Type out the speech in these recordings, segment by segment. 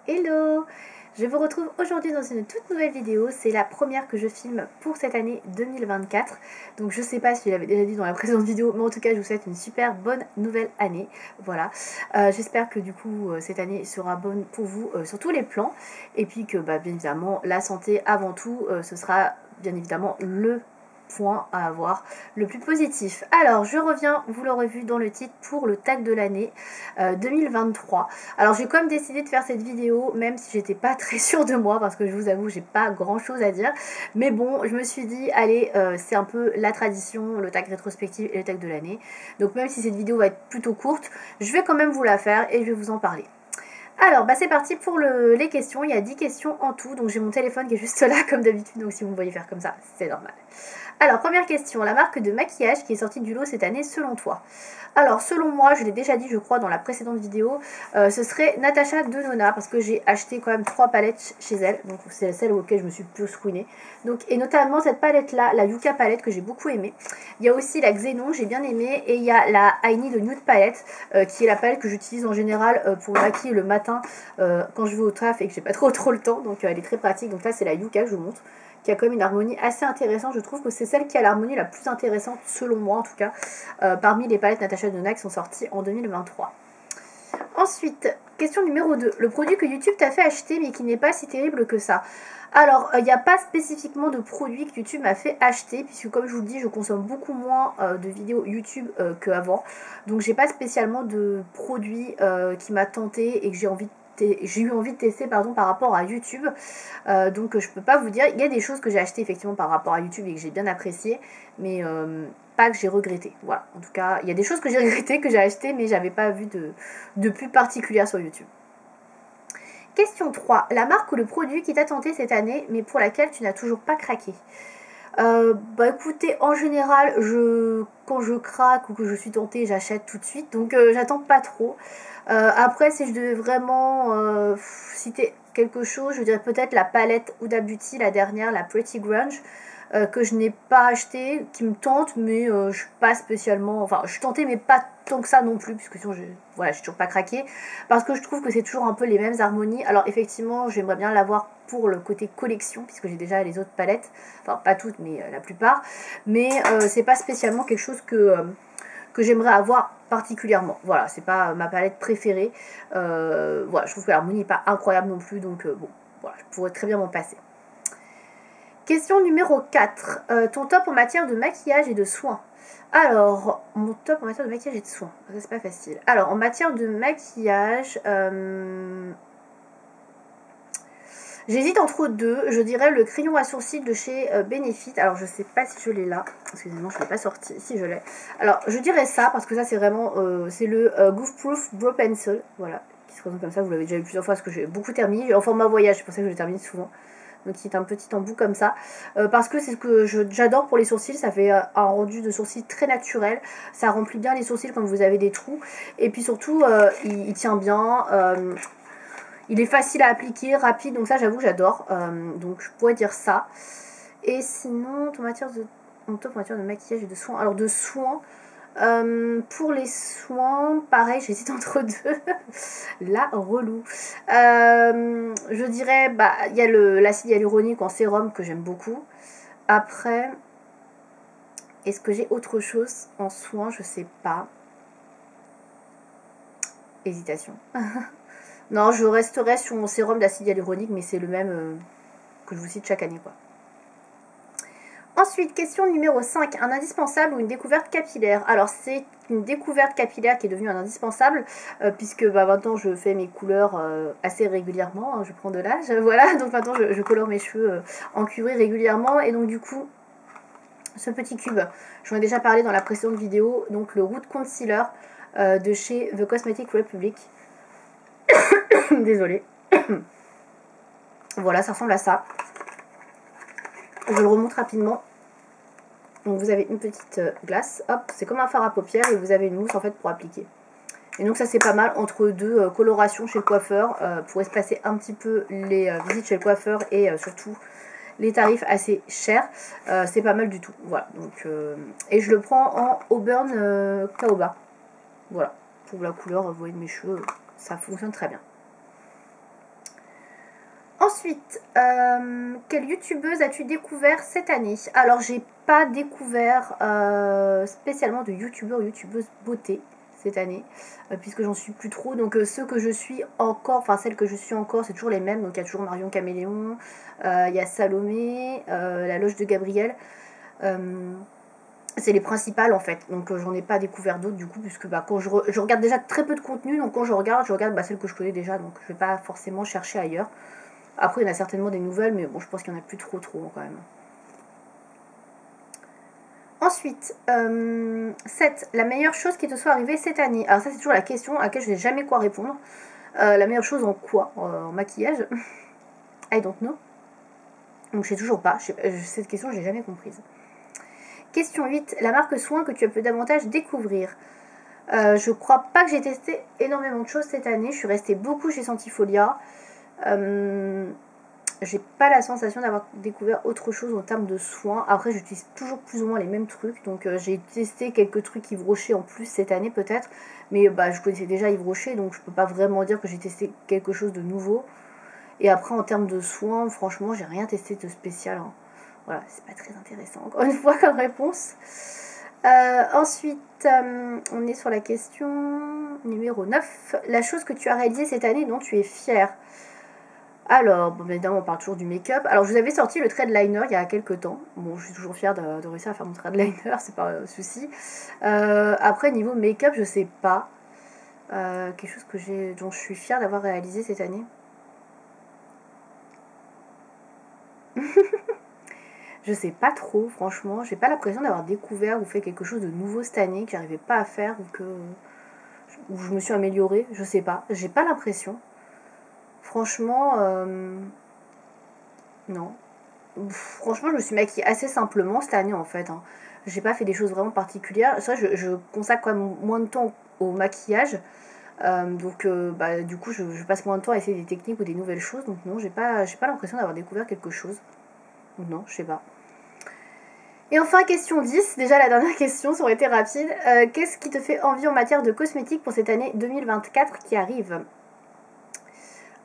Hello! Je vous retrouve aujourd'hui dans une toute nouvelle vidéo. C'est la première que je filme pour cette année 2024. Donc je sais pas si je l'avais déjà dit dans la précédente vidéo, mais en tout cas je vous souhaite une super bonne nouvelle année. Voilà. J'espère que du coup cette année sera bonne pour vous sur tous les plans. Et puis que bien évidemment la santé avant tout, ce sera bien évidemment le point à avoir le plus positif. Alors je reviens, vous l'aurez vu dans le titre, pour le tag de l'année 2023. Alors j'ai quand même décidé de faire cette vidéo même si j'étais pas très sûre de moi, parce que je vous avoue j'ai pas grand chose à dire, mais bon je me suis dit allez, c'est un peu la tradition, le tag rétrospective et le tag de l'année, donc même si cette vidéo va être plutôt courte, je vais quand même vous la faire et je vais vous en parler. Alors, c'est parti pour les questions. Il y a 10 questions en tout. Donc, j'ai mon téléphone qui est juste là, comme d'habitude. Donc, si vous me voyez faire comme ça, c'est normal. Alors, première question. La marque de maquillage qui est sortie du lot cette année, selon toi? Alors, selon moi, je l'ai déjà dit, je crois, dans la précédente vidéo, ce serait Natasha Denona, parce que j'ai acheté quand même 3 palettes chez elle. Donc, c'est celle auquel je me suis plus ruinée. Donc, et notamment cette palette-là, la Yuka palette, que j'ai beaucoup aimée. Il y a aussi la Xenon, j'ai bien aimé. Et il y a la I Need Nude palette, qui est la palette que j'utilise en général pour maquiller le matin quand je vais au taf et que j'ai pas trop le temps. Donc, elle est très pratique. Donc là, c'est la Yuka que je vous montre, qui a quand même une harmonie assez intéressante. Je trouve que c'est celle qui a l'harmonie la plus intéressante, selon moi en tout cas, parmi les palettes Natasha Denona qui sont sorties en 2023. Ensuite, question numéro 2. Le produit que YouTube t'a fait acheter mais qui n'est pas si terrible que ça. Alors, il n'y a pas spécifiquement de produit que YouTube m'a fait acheter, puisque comme je vous le dis, je consomme beaucoup moins de vidéos YouTube qu'avant. Donc, j'ai pas spécialement de produit qui m'a tenté et que j'ai eu envie de tester par rapport à YouTube. Donc je peux pas vous dire. Il y a des choses que j'ai achetées effectivement par rapport à YouTube et que j'ai bien apprécié, mais pas que j'ai regretté. Voilà, en tout cas il y a des choses que j'ai regrettées, que j'ai achetées, mais j'avais pas vu de pub particulière sur YouTube. Question 3. La marque ou le produit qui t'a tenté cette année mais pour laquelle tu n'as toujours pas craqué? Écoutez, en général, quand je craque ou que je suis tentée, j'achète tout de suite, donc j'attends pas trop. Après, si je devais vraiment citer quelque chose, je dirais peut-être la palette Huda Beauty, la dernière, la Pretty Grunge, que je n'ai pas acheté, qui me tente, mais je suis pas spécialement, enfin je suis tentée mais pas tant que ça non plus, puisque sinon j'ai toujours pas craqué, parce que je trouve que c'est toujours un peu les mêmes harmonies. Alors effectivement j'aimerais bien l'avoir pour le côté collection, puisque j'ai déjà les autres palettes, enfin pas toutes mais la plupart, mais c'est pas spécialement quelque chose que j'aimerais avoir particulièrement. Voilà, c'est pas ma palette préférée. Voilà, je trouve que l'harmonie n'est pas incroyable non plus, donc bon, voilà, je pourrais très bien m'en passer. Question numéro 4. Ton top en matière de maquillage et de soins. Alors, mon top en matière de maquillage et de soins. Ça, c'est pas facile. Alors, en matière de maquillage, j'hésite entre deux. Je dirais le crayon à sourcils de chez Benefit. Alors, je sais pas si je l'ai là. Excusez-moi, je ne l'ai pas sorti. Si, je l'ai. Alors, je dirais ça parce que ça, c'est vraiment. C'est le Goof Proof Brow Pencil. Voilà. Qui se présente comme ça. Vous l'avez déjà vu plusieurs fois parce que j'ai beaucoup terminé. En format voyage, c'est pour ça que je le termine souvent. Donc c'est un petit embout comme ça, parce que c'est ce que j'adore pour les sourcils. Ça fait un rendu de sourcils très naturel, ça remplit bien les sourcils quand vous avez des trous, et puis surtout il tient bien, il est facile à appliquer, rapide, donc ça j'avoue j'adore, donc je pourrais dire ça. Et sinon mon top en matière de maquillage et de soins, alors de soins, pour les soins, pareil, j'hésite entre deux. La relou. Je dirais, il y a l'acide hyaluronique en sérum que j'aime beaucoup. Après, est-ce que j'ai autre chose en soins? Je sais pas. Hésitation. Non, je resterai sur mon sérum d'acide hyaluronique, mais c'est le même que je vous cite chaque année, quoi. Ensuite, question numéro 5. Un indispensable ou une découverte capillaire? Alors, c'est une découverte capillaire qui est devenue un indispensable, puisque maintenant je fais mes couleurs assez régulièrement, hein, je prends de l'âge, voilà, donc maintenant je colore mes cheveux en cuivré régulièrement, et donc du coup, ce petit cube, j'en ai déjà parlé dans la précédente vidéo, donc le Root Concealer de chez The Cosmetic Republic. Désolée. Voilà, ça ressemble à ça. Je le remonte rapidement. Donc vous avez une petite glace, hop, c'est comme un fard à paupières et vous avez une mousse en fait pour appliquer. Et donc ça c'est pas mal entre deux colorations chez le coiffeur pour espacer un petit peu les visites chez le coiffeur et surtout les tarifs assez chers. C'est pas mal du tout. Voilà, donc et je le prends en Auburn Caoba. Voilà, pour la couleur, vous voyez de mes cheveux, ça fonctionne très bien. Ensuite, quelle youtubeuse as-tu découvert cette année? Alors, j'ai pas découvert spécialement de youtubeurs ou youtubeuses beauté cette année, puisque j'en suis plus trop. Donc, ceux que je suis encore, enfin celles que je suis encore, c'est toujours les mêmes. Donc, il y a toujours Marion Caméléon, il y a Salomé, la loge de Gabriel. C'est les principales en fait, donc j'en ai pas découvert d'autres du coup, puisque bah, quand je regarde déjà très peu de contenu, donc quand je regarde bah, celles que je connais déjà, donc je vais pas forcément chercher ailleurs. Après il y en a certainement des nouvelles, mais bon je pense qu'il y en a plus trop quand même. Ensuite, 7. La meilleure chose qui te soit arrivée cette année. Alors ça c'est toujours la question à laquelle je n'ai jamais quoi répondre. La meilleure chose en quoi? En maquillage. I don't know. Donc je sais toujours pas, cette question je l'ai jamais comprise. Question 8. La marque soin que tu as pu davantage découvrir. Je crois pas que j'ai testé énormément de choses cette année. Je suis restée beaucoup chez Sentifolia. J'ai pas la sensation d'avoir découvert autre chose en termes de soins. Après, j'utilise toujours plus ou moins les mêmes trucs. Donc, j'ai testé quelques trucs Yves Rocher en plus cette année peut-être. Mais bah, je connaissais déjà Yves Rocher, donc je peux pas vraiment dire que j'ai testé quelque chose de nouveau. Et après, en termes de soins, franchement, j'ai rien testé de spécial. Hein. Voilà, c'est pas très intéressant, encore une fois, comme réponse. Ensuite, on est sur la question numéro 9. La chose que tu as réalisée cette année dont tu es fière. Alors, bon, évidemment, on parle toujours du make-up. Alors, je vous avais sorti le thread liner il y a quelques temps. Bon, je suis toujours fière de réussir à faire mon thread liner, c'est pas un souci. Après, niveau make-up, je sais pas. Quelque chose dont je suis fière d'avoir réalisé cette année. Je sais pas trop, franchement. J'ai pas l'impression d'avoir découvert ou fait quelque chose de nouveau cette année que j'arrivais pas à faire ou je me suis améliorée. Je sais pas. J'ai pas l'impression. Franchement, non. Franchement, je me suis maquillée assez simplement cette année en fait. Hein. J'ai pas fait des choses vraiment particulières. Ça, je consacre quand même moins de temps au maquillage. Bah, du coup, je passe moins de temps à essayer des techniques ou des nouvelles choses. Donc non, j'ai pas l'impression d'avoir découvert quelque chose. Non, je sais pas. Et enfin, question 10, déjà la dernière question, ça aurait été rapide. Qu'est-ce qui te fait envie en matière de cosmétiques pour cette année 2024 qui arrive?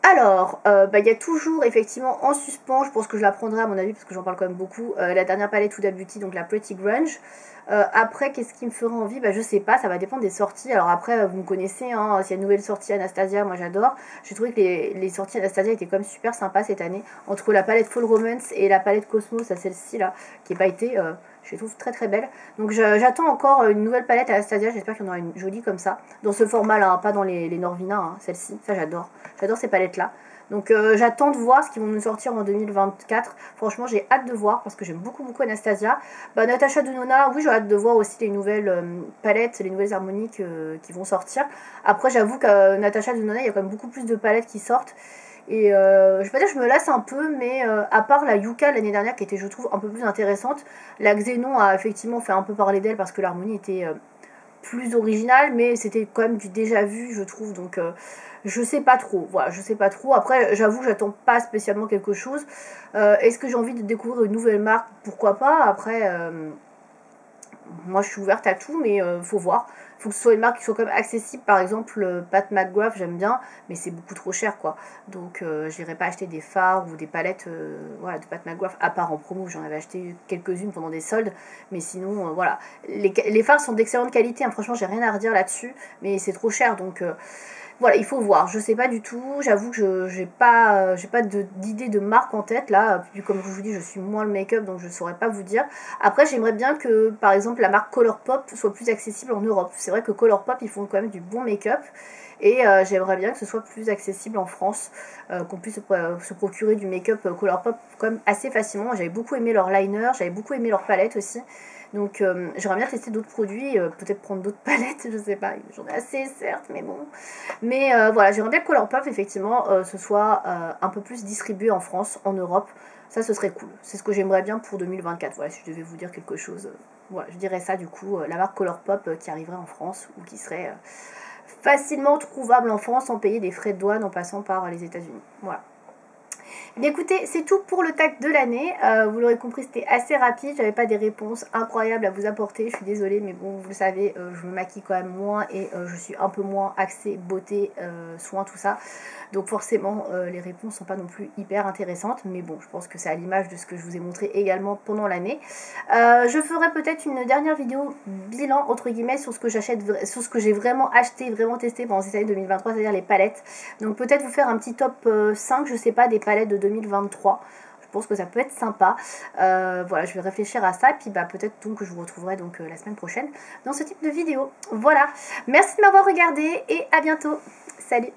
Alors, bah, y a toujours effectivement en suspens, je pense que je la prendrai à mon avis parce que j'en parle quand même beaucoup, la dernière palette Huda Beauty, donc la Pretty Grunge. Après, qu'est-ce qui me fera envie? Bah, je sais pas, ça va dépendre des sorties. Alors après, vous me connaissez, hein, s'il y a une nouvelle sortie Anastasia, moi j'adore. J'ai trouvé que les sorties Anastasia étaient quand même super sympas cette année. Entre la palette Fall Romance et la palette Cosmos, à celle-ci là, qui n'est pas été, je les trouve très très belle. Donc j'attends encore une nouvelle palette Anastasia, j'espère qu'il y en aura une jolie comme ça. Dans ce format là, hein, pas dans les Norvina, hein, celle-ci, ça j'adore. J'adore ces palettes là. Donc j'attends de voir ce qu'ils vont nous sortir en 2024. Franchement, j'ai hâte de voir parce que j'aime beaucoup Anastasia. Bah, Natasha Denona, oui, j'ai hâte de voir aussi les nouvelles palettes, les nouvelles harmoniques qui vont sortir. Après, j'avoue que Natasha Denona, il y a quand même beaucoup plus de palettes qui sortent. Et je vais pas dire que je me lasse un peu, mais à part la Yuka l'année dernière qui était, je trouve, un peu plus intéressante, la Xenon a effectivement fait un peu parler d'elle parce que l'harmonie était plus originale, mais c'était quand même du déjà vu, je trouve. Donc je sais pas trop, voilà, je sais pas trop. Après, j'avoue, j'attends pas spécialement quelque chose. Est-ce que j'ai envie de découvrir une nouvelle marque? Pourquoi pas. Après, moi je suis ouverte à tout, mais faut voir. Faut que ce soit une marque qui soit quand même accessible. Par exemple, Pat McGrath, j'aime bien, mais c'est beaucoup trop cher, quoi. Donc, j'irai pas acheter des fards ou des palettes voilà, de Pat McGrath, à part en promo. J'en avais acheté quelques-unes pendant des soldes, mais sinon, voilà. Les fards sont d'excellente qualité, hein. Franchement, j'ai rien à redire là-dessus, mais c'est trop cher, donc voilà, il faut voir. Je sais pas du tout. J'avoue que j'ai pas d'idée de marque en tête là. Puis comme je vous dis, je suis moins le make-up, donc je saurais pas vous dire. Après, j'aimerais bien que, par exemple, la marque Colourpop soit plus accessible en Europe. C'est vrai que Colourpop, ils font quand même du bon make-up. Et j'aimerais bien que ce soit plus accessible en France, qu'on puisse se procurer du make-up Colourpop quand même assez facilement. J'avais beaucoup aimé leur liner, j'avais beaucoup aimé leur palette aussi. Donc j'aimerais bien tester d'autres produits, peut-être prendre d'autres palettes, je sais pas, j'en ai assez certes, mais bon. Mais voilà, j'aimerais bien que Colourpop effectivement ce soit un peu plus distribué en France, en Europe. Ça, ce serait cool. C'est ce que j'aimerais bien pour 2024. Voilà, si je devais vous dire quelque chose, voilà, je dirais ça du coup, la marque Colourpop qui arriverait en France ou qui serait facilement trouvable en France sans payer des frais de douane en passant par les États-Unis. Voilà. Bien écoutez, c'est tout pour le tag de l'année. Vous l'aurez compris, c'était assez rapide. J'avais pas des réponses incroyables à vous apporter. Je suis désolée, mais bon, vous le savez, je me maquille quand même moins et je suis un peu moins axée beauté, soin, tout ça. Donc forcément, les réponses sont pas non plus hyper intéressantes. Mais bon, je pense que c'est à l'image de ce que je vous ai montré également pendant l'année. Je ferai peut-être une dernière vidéo bilan, entre guillemets, sur ce que j'achète, sur ce que j'ai vraiment acheté, vraiment testé pendant cette année 2023, c'est-à-dire les palettes. Donc peut-être vous faire un petit top 5, je sais pas, des palettes de 2023. Je pense que ça peut être sympa. Voilà, je vais réfléchir à ça. Puis bah, peut-être donc que je vous retrouverai donc la semaine prochaine dans ce type de vidéo. Voilà. Merci de m'avoir regardé et à bientôt. Salut.